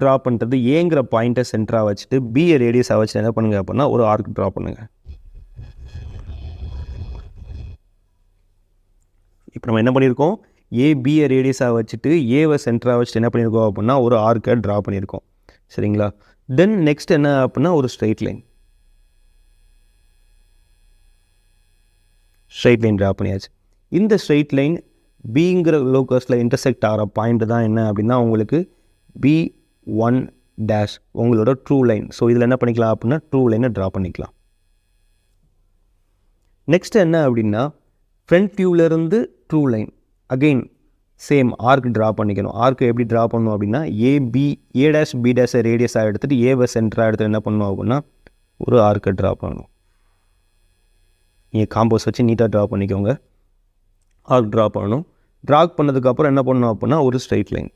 Draw பண்ணுறது ஏங்கிற பாயிண்ட்டை சென்டராக வச்சுட்டு பியை ரேடியஸாக வச்சு என்ன பண்ணுங்க அப்படின்னா ஒரு ஆர்க் ட்ரா பண்ணுங்கள். இப்போ நம்ம என்ன பண்ணியிருக்கோம், ஏபியை ரேடியஸாக வச்சுட்டு ஏவை சென்டராக வச்சுட்டு என்ன பண்ணியிருக்கோம் அப்படின்னா ஒரு ஆர்க்கை ட்ரா பண்ணியிருக்கோம். சரிங்களா? தென் நெக்ஸ்ட் என்ன அப்படின்னா ஒரு ஸ்ட்ரெயிட் லைன் ட்ரா பண்ணியாச்சு. இந்த ஸ்ட்ரெயிட் லைன் பிங்கிற லோக்கஸில் இன்டர்செக்ட் ஆகிற பாயிண்ட் தான் என்ன அப்படின்னா உங்களுக்கு B1 டேஷ் உங்களோட ட்ரூ லைன். ஸோ இதில் என்ன பண்ணிக்கலாம் அப்படின்னா ட்ரூ லைனை ட்ரா பண்ணிக்கலாம். நெக்ஸ்ட் என்ன அப்படின்னா ஃப்ரண்ட் வியூவிலேருந்து draw line again same arc draw பண்ணிக்கணும். ஆர்க்கு எப்படி ட்ரா பண்ணணும் அப்படின்னா ஏ டேஷ் பி டேஷை ரேடியஸாக எடுத்துகிட்டு ஏவை சென்டராக எடுத்துகிட்டு என்ன பண்ணணும் அப்படின்னா ஒரு ஆர்க்கை ட்ரா பண்ணணும். நீங்கள் காம்போஸ் வச்சு நீட்டாக ட்ரா பண்ணிக்கோங்க. ஆர்க் ட்ரா பண்ணணும். ட்ரா பண்ணதுக்கப்புறம் என்ன பண்ணணும் அப்படின்னா ஒரு ஸ்ட்ரெயிட் லைன்